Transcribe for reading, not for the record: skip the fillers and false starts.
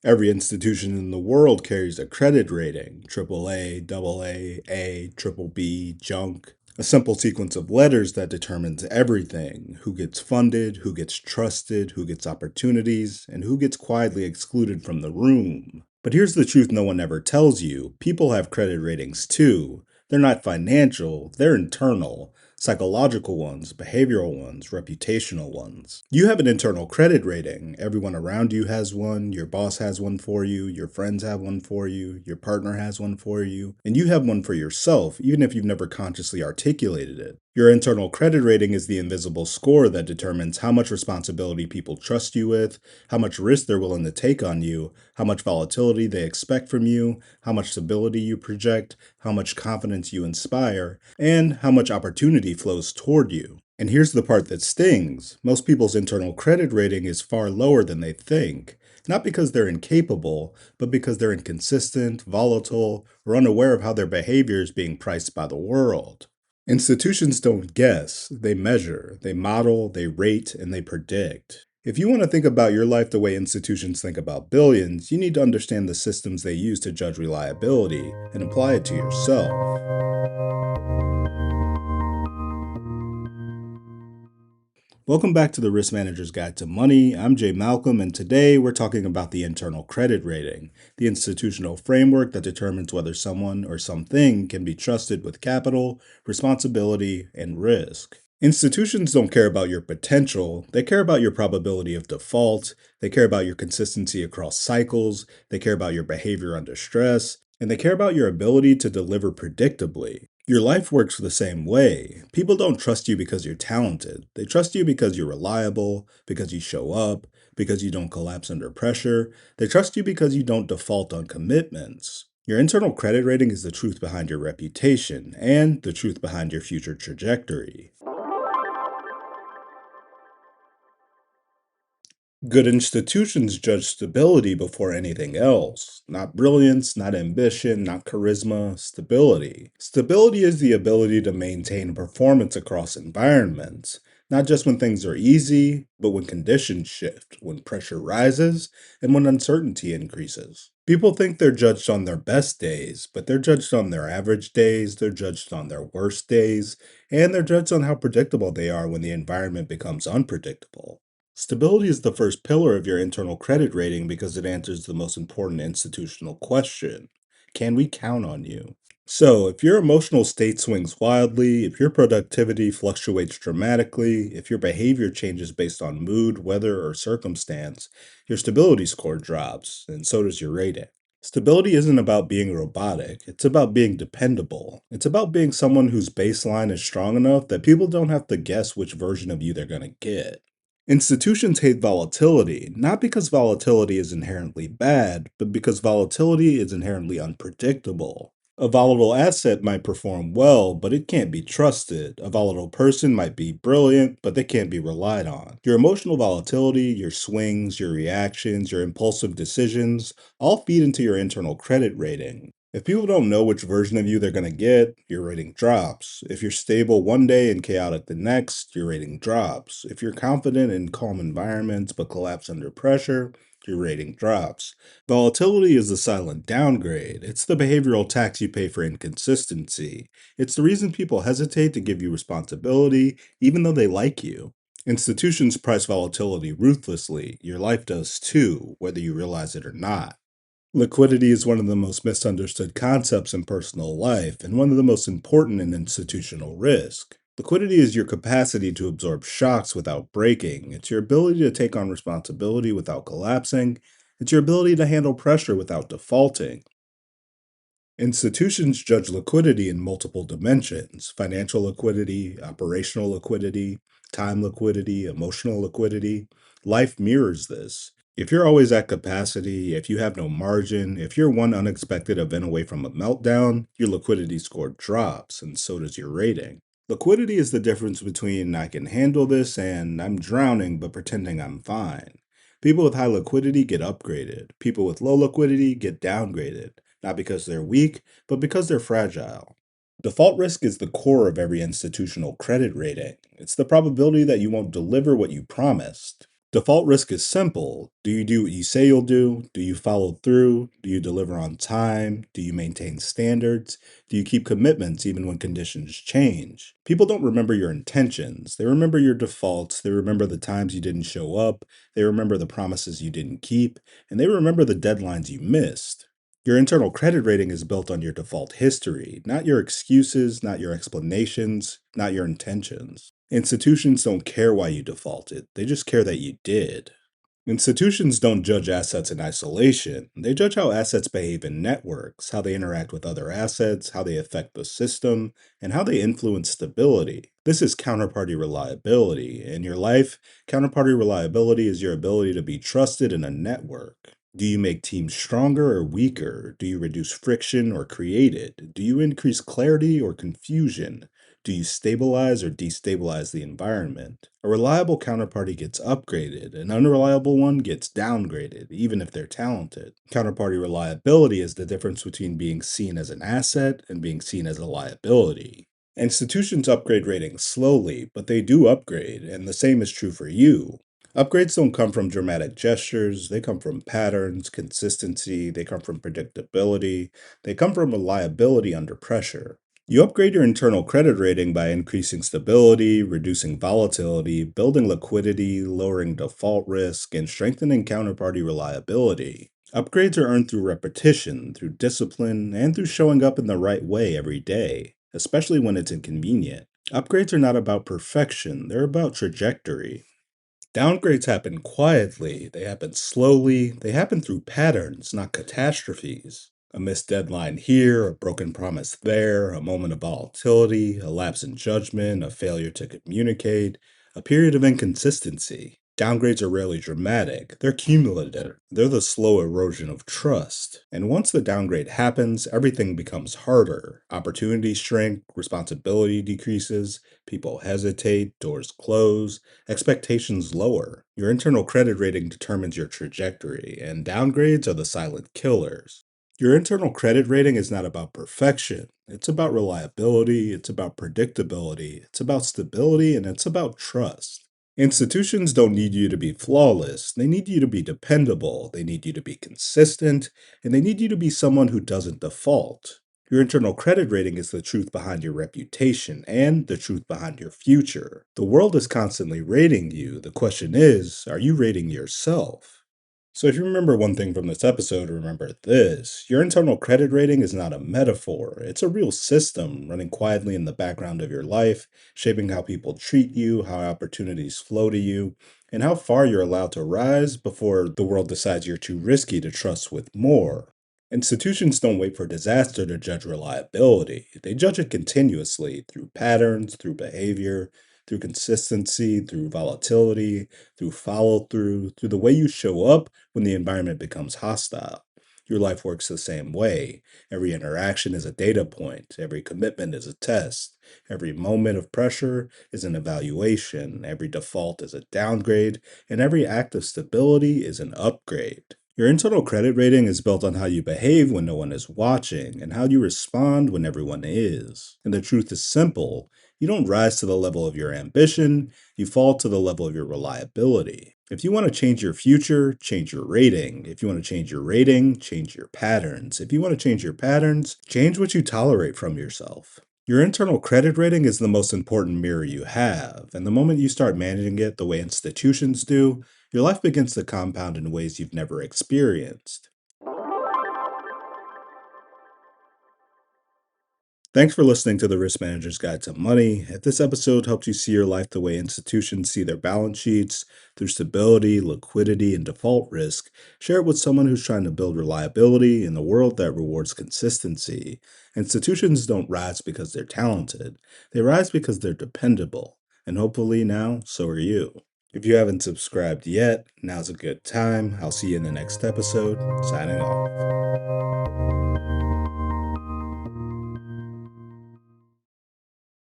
Every institution in the world carries a credit rating, AAA, AA, A, triple B, junk. A simple sequence of letters that determines everything: who gets funded, who gets trusted, who gets opportunities, and who gets quietly excluded from the room. But here's the truth no one ever tells you: people have credit ratings too. They're not financial, they're internal. Psychological ones, behavioral ones, reputational ones. You have an internal credit rating. Everyone around you has one. Your boss has one for you. Your friends have one for you. Your partner has one for you. And you have one for yourself, even if you've never consciously articulated it. Your internal credit rating is the invisible score that determines how much responsibility people trust you with, how much risk they're willing to take on you, how much volatility they expect from you, how much stability you project, how much confidence you inspire, and how much opportunity flows toward you. And here's the part that stings: most people's internal credit rating is far lower than they think. Not because they're incapable, but because they're inconsistent, volatile, or unaware of how their behavior is being priced by the world. Institutions don't guess, they measure, they model, they rate, and they predict. If you want to think about your life the way institutions think about billions, you need to understand the systems they use to judge reliability and apply it to yourself. Welcome back to the Risk Manager's Guide to Money. I'm Jay Malcolm, and today we're talking about the internal credit rating, the institutional framework that determines whether someone or something can be trusted with capital, responsibility, and risk. Institutions don't care about your potential, they care about your probability of default, they care about your consistency across cycles, they care about your behavior under stress, and they care about your ability to deliver predictably. Your life works the same way. People don't trust you because you're talented. They trust you because you're reliable, because you show up, because you don't collapse under pressure. They trust you because you don't default on commitments. Your internal credit rating is the truth behind your reputation and the truth behind your future trajectory. Good institutions judge stability before anything else. Not brilliance, not ambition, not charisma, stability. Stability is the ability to maintain performance across environments, not just when things are easy, but when conditions shift, when pressure rises, and when uncertainty increases. People think they're judged on their best days, but they're judged on their average days, they're judged on their worst days, and they're judged on how predictable they are when the environment becomes unpredictable. Stability is the first pillar of your internal credit rating because it answers the most important institutional question: can we count on you? So, if your emotional state swings wildly, if your productivity fluctuates dramatically, if your behavior changes based on mood, weather, or circumstance, your stability score drops, and so does your rating. Stability isn't about being robotic, it's about being dependable. It's about being someone whose baseline is strong enough that people don't have to guess which version of you they're going to get. Institutions hate volatility, not because volatility is inherently bad, but because volatility is inherently unpredictable. A volatile asset might perform well, but it can't be trusted. A volatile person might be brilliant, but they can't be relied on. Your emotional volatility, your swings, your reactions, your impulsive decisions all feed into your internal credit rating. If people don't know which version of you they're going to get, your rating drops. If you're stable one day and chaotic the next, your rating drops. If you're confident in calm environments but collapse under pressure, your rating drops. Volatility is the silent downgrade. It's the behavioral tax you pay for inconsistency. It's the reason people hesitate to give you responsibility, even though they like you. Institutions price volatility ruthlessly. Your life does too, whether you realize it or not. Liquidity is one of the most misunderstood concepts in personal life and one of the most important in institutional risk. Liquidity is your capacity to absorb shocks without breaking. It's your ability to take on responsibility without collapsing. It's your ability to handle pressure without defaulting. Institutions judge liquidity in multiple dimensions: financial liquidity, operational liquidity, time liquidity, emotional liquidity. Life mirrors this. If you're always at capacity, if you have no margin, if you're one unexpected event away from a meltdown, your liquidity score drops, and so does your rating. Liquidity is the difference between "I can handle this" and "I'm drowning but pretending I'm fine." People with high liquidity get upgraded. People with low liquidity get downgraded, not because they're weak, but because they're fragile. Default risk is the core of every institutional credit rating. It's the probability that you won't deliver what you promised. Default risk is simple. Do you do what you say you'll do? Do you follow through? Do you deliver on time? Do you maintain standards? Do you keep commitments even when conditions change? People don't remember your intentions. They remember your defaults. They remember the times you didn't show up. They remember the promises you didn't keep. And they remember the deadlines you missed. Your internal credit rating is built on your default history, not your excuses, not your explanations, not your intentions. Institutions don't care why you defaulted, they just care that you did. Institutions don't judge assets in isolation. They judge how assets behave in networks, how they interact with other assets, how they affect the system, and how they influence stability. This is counterparty reliability. In your life, counterparty reliability is your ability to be trusted in a network. Do you make teams stronger or weaker? Do you reduce friction or create it? Do you increase clarity or confusion? Do you stabilize or destabilize the environment? A reliable counterparty gets upgraded, an unreliable one gets downgraded, even if they're talented. Counterparty reliability is the difference between being seen as an asset and being seen as a liability. Institutions upgrade ratings slowly, but they do upgrade, and the same is true for you. Upgrades don't come from dramatic gestures, they come from patterns, consistency, they come from predictability, they come from reliability under pressure. You upgrade your internal credit rating by increasing stability, reducing volatility, building liquidity, lowering default risk, and strengthening counterparty reliability. Upgrades are earned through repetition, through discipline, and through showing up in the right way every day, especially when it's inconvenient. Upgrades are not about perfection, they're about trajectory. Downgrades happen quietly, they happen slowly, they happen through patterns, not catastrophes. A missed deadline here, a broken promise there, a moment of volatility, a lapse in judgment, a failure to communicate, a period of inconsistency. Downgrades are rarely dramatic, they're cumulative. They're the slow erosion of trust. And once the downgrade happens, everything becomes harder. Opportunities shrink, responsibility decreases, people hesitate, doors close, expectations lower. Your internal credit rating determines your trajectory, and downgrades are the silent killers. Your internal credit rating is not about perfection. It's about reliability, it's about predictability, it's about stability, and it's about trust. Institutions don't need you to be flawless. They need you to be dependable. They need you to be consistent. And they need you to be someone who doesn't default. Your internal credit rating is the truth behind your reputation and the truth behind your future. The world is constantly rating you. The question is, are you rating yourself? So, if you remember one thing from this episode, remember this: your internal credit rating is not a metaphor, it's a real system running quietly in the background of your life, shaping how people treat you, how opportunities flow to you, and how far you're allowed to rise before the world decides you're too risky to trust with more. Institutions don't wait for disaster to judge reliability. They judge it continuously through patterns, through behavior, through consistency, through volatility, through follow through, through the way you show up when the environment becomes hostile. Your life works the same way. Every interaction is a data point, every commitment is a test, every moment of pressure is an evaluation, every default is a downgrade, and every act of stability is an upgrade. Your internal credit rating is built on how you behave when no one is watching and how you respond when everyone is. And the truth is simple: you don't rise to the level of your ambition, you fall to the level of your reliability. If you want to change your future, change your rating. If you want to change your rating, change your patterns. If you want to change your patterns, change what you tolerate from yourself. Your internal credit rating is the most important mirror you have, and the moment you start managing it the way institutions do, your life begins to compound in ways you've never experienced. Thanks for listening to the Risk Manager's Guide to Money. If this episode helped you see your life the way institutions see their balance sheets, through stability, liquidity, and default risk, share it with someone who's trying to build reliability in a world that rewards consistency. Institutions don't rise because they're talented, they rise because they're dependable. And hopefully now, so are you. If you haven't subscribed yet, now's a good time. I'll see you in the next episode. Signing off.